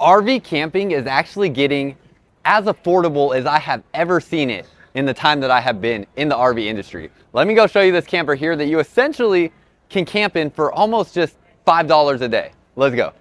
RV camping is actually getting as affordable as I have ever seen it in the time that I have been in the RV industry. Let me go show you this camper here that you essentially can camp in for almost just $5 a day. Let's go.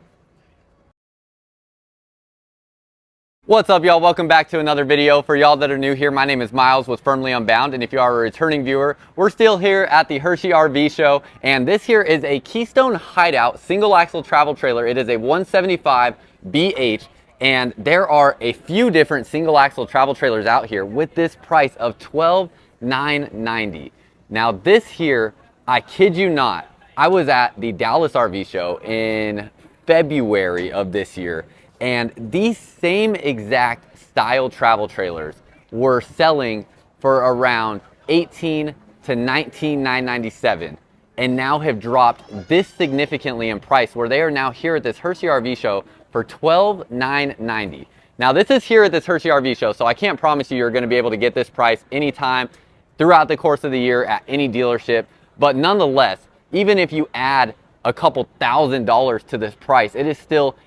What's up, y'all? Welcome back to another video. For y'all that are new here, my name is Miles with Firmly Unbound, and if you are a returning viewer, we're still here at the Hershey RV show, and this here is a Keystone Hideout single axle travel trailer. It is a 175 BH, and there are a few different single axle travel trailers out here with this price of $12,990. Now this here, I kid you not, I was at the Dallas RV show in February of this year, and these same exact style travel trailers were selling for around $18,000 to $19,997, and now have dropped this significantly in price, where they are now here at this Hershey RV show for $12,990. Now this is here at this Hershey RV show, so I can't promise you're going to be able to get this price anytime throughout the course of the year at any dealership, but nonetheless, even if you add a couple $1,000s to this price, it is still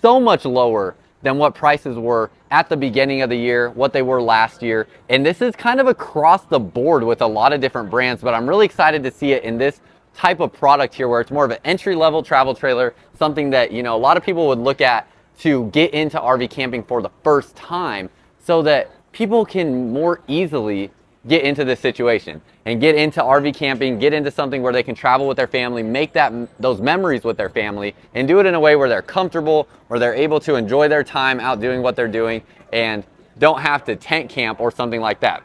so much lower than what prices were at the beginning of the year, what they were last year. And this is kind of across the board with a lot of different brands, but I'm really excited to see it in this type of product here, where it's more of an entry-level travel trailer, something that, you know, a lot of people would look at to get into RV camping for the first time, so that people can more easily get into this situation and get into RV camping, get into something where they can travel with their family, make those memories with their family, and do it in a way where they're comfortable, where they're able to enjoy their time out doing what they're doing and don't have to tent camp or something like that.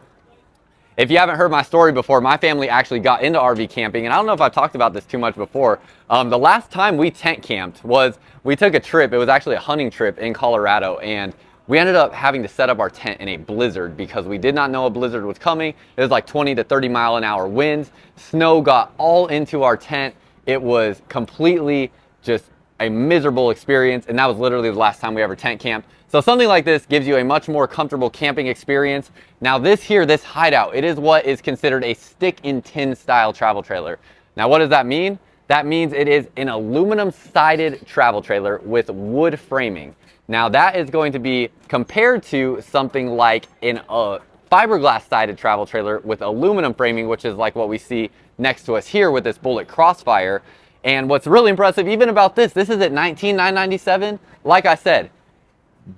If you haven't heard my story before, my family actually got into RV camping, and I don't know if I've talked about this too much before. The last time we tent camped was, we took a trip. It was actually a hunting trip in Colorado, and we ended up having to set up our tent in a blizzard because we did not know a blizzard was coming. It was like 20 to 30 mile an hour winds. Snow got all into our tent. It was completely just a miserable experience, and that was literally the last time we ever tent camped. So something like this gives you a much more comfortable camping experience. Now this here, this Hideout, it is what is considered a stick in tin style travel trailer. Now what does that mean? That means it is an aluminum sided travel trailer with wood framing. Now that is going to be compared to something like in a fiberglass sided travel trailer with aluminum framing, which is like what we see next to us here with this Bullet Crossfire. And what's really impressive even about this is at $19,997. Like I said,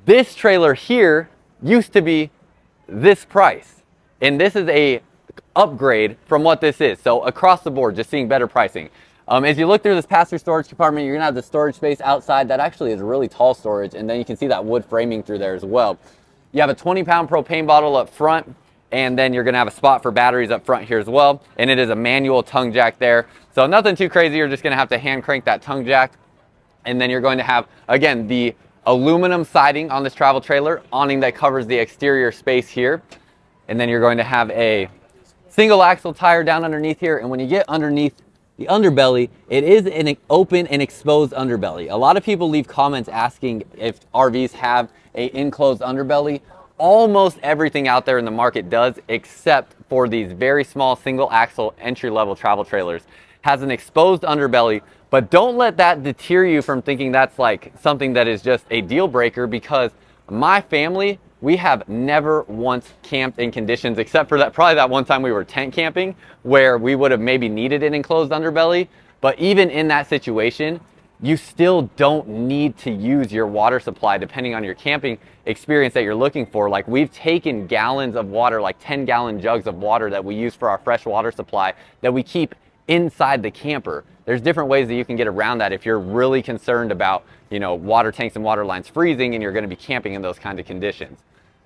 this trailer here used to be this price, and this is a upgrade from what this is. So across the board, just seeing better pricing. As you look through this pass-through storage compartment, you're gonna have the storage space outside. That actually is really tall storage, and then you can see that wood framing through there as well. You have a 20-pound propane bottle up front, and then you're gonna have a spot for batteries up front here as well, and it is a manual tongue jack there. So nothing too crazy. You're just gonna have to hand crank that tongue jack, and then you're going to have, again, the aluminum siding on this travel trailer, awning that covers the exterior space here, and then you're going to have a single axle tire down underneath here. And when you get underneath the underbelly, it is an open and exposed underbelly. A lot of people leave comments asking if RVs have an enclosed underbelly. Almost everything out there in the market does, except for these very small single axle entry-level travel trailers, has an exposed underbelly. But don't let that deter you from thinking that's like something that is just a deal breaker, because my family, we have never once camped in conditions, except for that, probably that one time we were tent camping where we would have maybe needed an enclosed underbelly. But even in that situation, you still don't need to use your water supply depending on your camping experience that you're looking for. Like, we've taken gallons of water, like 10-gallon jugs of water that we use for our fresh water supply, that we keep inside the camper. There's different ways that you can get around that if you're really concerned about, you know, water tanks and water lines freezing and you're going to be camping in those kinds of conditions.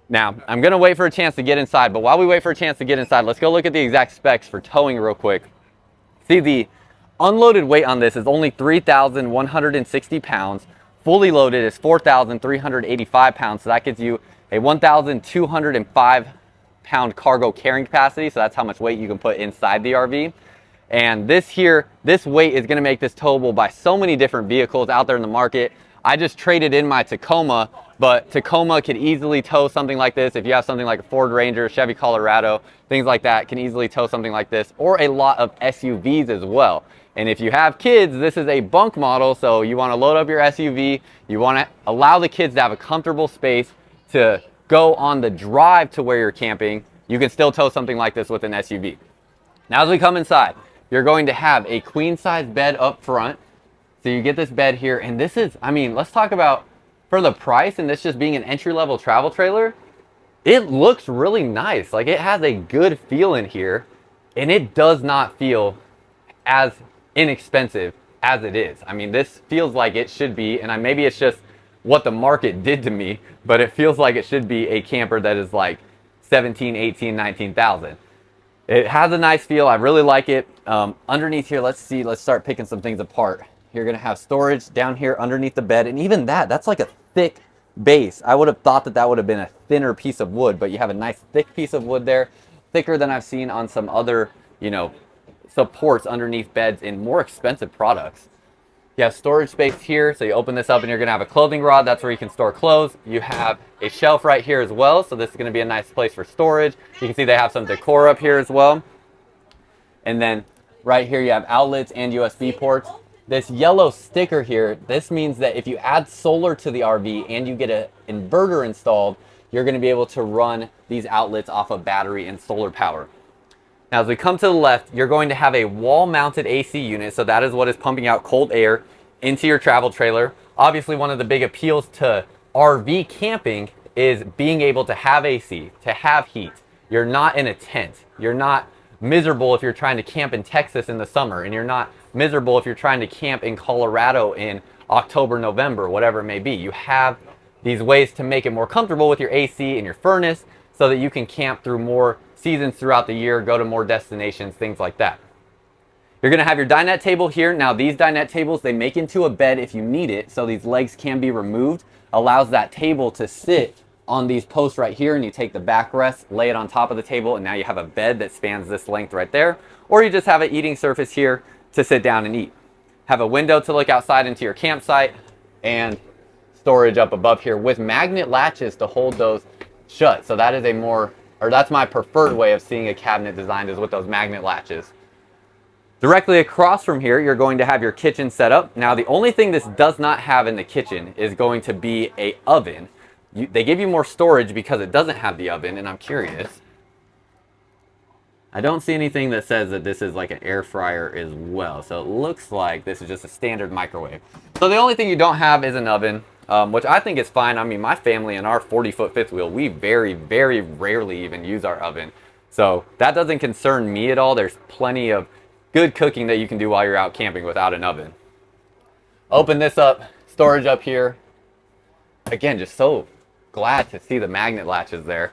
Now, I'm going to wait for a chance to get inside, but while we wait for a chance to get inside, let's go look at the exact specs for towing real quick. See, the unloaded weight on this is only 3,160 pounds. Fully loaded is 4,385 pounds, so that gives you a 1,205 pound cargo carrying capacity, so that's how much weight you can put inside the RV. And this weight is going to make this towable by so many different vehicles out there in the market. I just traded in my Tacoma, but Tacoma could easily tow something like this. If you have something like a Ford Ranger, Chevy Colorado, things like that can easily tow something like this, or a lot of SUVs as well. And if you have kids, this is a bunk model, so you want to load up your SUV, you want to allow the kids to have a comfortable space to go on the drive to where you're camping. You can still tow something like this with an SUV. Now as we come inside, you're going to have a queen size bed up front. So you get this bed here, and this is, I mean, let's talk about, for the price and this just being an entry-level travel trailer, it looks really nice. Like, it has a good feel in here, and it does not feel as inexpensive as it is. I mean, this feels like it should be, and maybe it's just what the market did to me, but it feels like it should be a camper that is like 17, 18, 19,000. It has a nice feel. I really like it. Underneath here, let's start picking some things apart. You're gonna have storage down here underneath the bed, and even that's like a thick base. I would have thought that would have been a thinner piece of wood, but you have a nice thick piece of wood there, thicker than I've seen on some other, you know, supports underneath beds in more expensive products. You have storage space here, so you open this up and you're gonna have a clothing rod. That's where you can store clothes. You have a shelf right here as well, so this is gonna be a nice place for storage. You can see they have some decor up here as well. And then right here you have outlets and USB ports. This yellow sticker here, this means that if you add solar to the RV and you get an inverter installed, you're gonna be able to run these outlets off of battery and solar power. Now, as we come to the left, you're going to have a wall-mounted AC unit, so that is what is pumping out cold air into your travel trailer. Obviously, one of the big appeals to RV camping is being able to have AC, to have heat. You're not in a tent. You're not miserable if you're trying to camp in Texas in the summer, and you're not miserable if you're trying to camp in Colorado in October, November, whatever it may be. You have these ways to make it more comfortable with your AC and your furnace so that you can camp through more seasons throughout the year, go to more destinations, things like that. You're gonna have your dinette table here. Now these dinette tables, they make into a bed if you need it, so these legs can be removed, allows that table to sit on these posts right here, and you take the backrest, lay it on top of the table, and now you have a bed that spans this length right there. Or you just have an eating surface here to sit down and eat. Have a window to look outside into your campsite, and storage up above here with magnet latches to hold those shut. So that is that's my preferred way of seeing a cabinet designed, is with those magnet latches. Directly across from here, you're going to have your kitchen set up. Now, the only thing this does not have in the kitchen is going to be an oven. They give you more storage because it doesn't have the oven, and I'm curious. I don't see anything that says that this is like an air fryer as well. So it looks like this is just a standard microwave. So the only thing you don't have is an oven, which I think is fine. I mean, my family and our 40-foot fifth wheel, we very, very rarely even use our oven. So that doesn't concern me at all. There's plenty of good cooking that you can do while you're out camping without an oven. Open this up, storage up here. Again, just so glad to see the magnet latches there.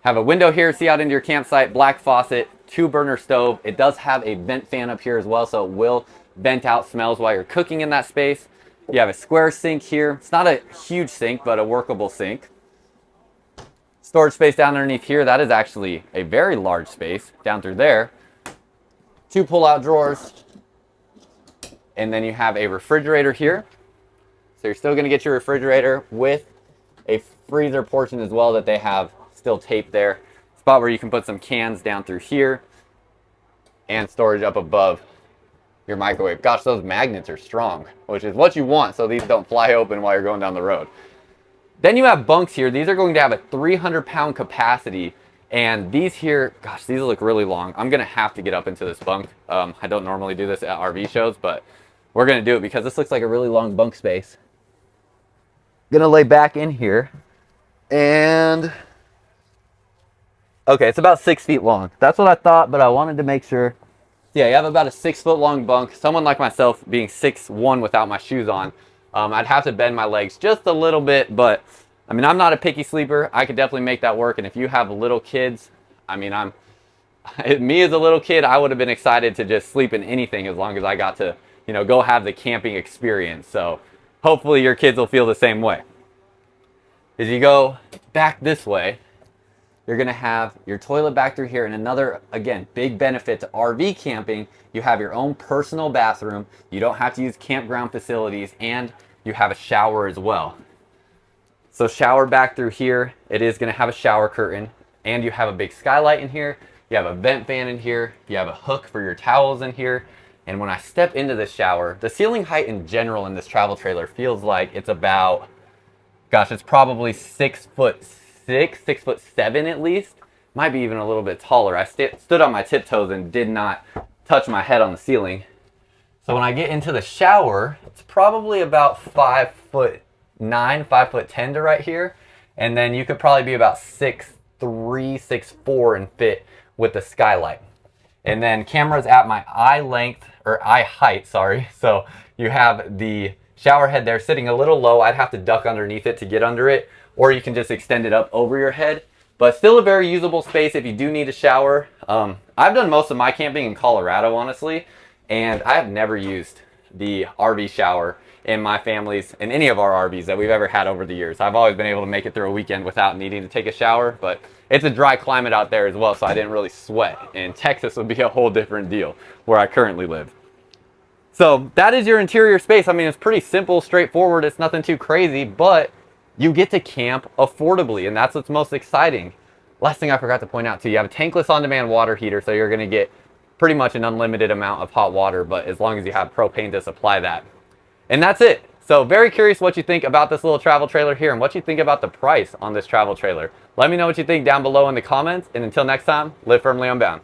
Have a window here, see out into your campsite, black faucet, 2-burner stove. It does have a vent fan up here as well, so it will vent out smells while you're cooking in that space. You have a square sink here. It's not a huge sink, but a workable sink. Storage space down underneath here. That is actually a very large space down through there. 2 pull-out drawers. And then you have a refrigerator here. So you're still going to get your refrigerator with a freezer portion as well that they have still taped there. Spot where you can put some cans down through here, and storage up above your microwave. Gosh, those magnets are strong, which is what you want, so these don't fly open while you're going down the road. Then you have bunks here. These are going to have a 300-pound capacity, and these here, gosh, these look really long. I'm gonna have to get up into this bunk. I don't normally do this at RV shows, but we're gonna do it because this looks like a really long bunk space. Gonna lay back in here, and okay, it's about 6 feet long. That's what I thought, but I wanted to make sure. Yeah, you have about a 6-foot long bunk. Someone like myself, being 6'1" without my shoes on, I'd have to bend my legs just a little bit, but I mean, I'm not a picky sleeper. I could definitely make that work. And if you have little kids, I mean, me as a little kid, I would have been excited to just sleep in anything as long as I got to, you know, go have the camping experience. So hopefully your kids will feel the same way. As you go back this way, you're gonna have your toilet back through here, and another, again, big benefit to RV camping, you have your own personal bathroom. You don't have to use campground facilities, and you have a shower as well. So shower back through here, it is gonna have a shower curtain, and you have a big skylight in here. You have a vent fan in here. You have a hook for your towels in here. And when I step into the shower, the ceiling height in general in this travel trailer feels like it's about, gosh, it's probably 6'6", 6'7" at least. Might be even a little bit taller. I stood on my tiptoes and did not touch my head on the ceiling. So when I get into the shower, it's probably about 5'9", 5'10" to right here. And then you could probably be about 6'3", 6'4" and fit with the skylight. And then camera's at my eye length, or eye height, sorry. So you have the shower head there sitting a little low. I'd have to duck underneath it to get under it, or you can just extend it up over your head. But still a very usable space if you do need a shower. I've done most of my camping in Colorado, honestly, and I have never used the RV shower in my family's, in any of our RVs that we've ever had over the years. I've always been able to make it through a weekend without needing to take a shower, but it's a dry climate out there as well, so I didn't really sweat. And Texas would be a whole different deal where I currently live. So that is your interior space. I mean, it's pretty simple, straightforward. It's nothing too crazy, but you get to camp affordably, and that's what's most exciting. Last thing I forgot to point out too, you have a tankless on-demand water heater, so you're gonna get pretty much an unlimited amount of hot water, but as long as you have propane to supply that. And that's it. So very curious what you think about this little travel trailer here and what you think about the price on this travel trailer. Let me know what you think down below in the comments, and until next time, live firmly unbound.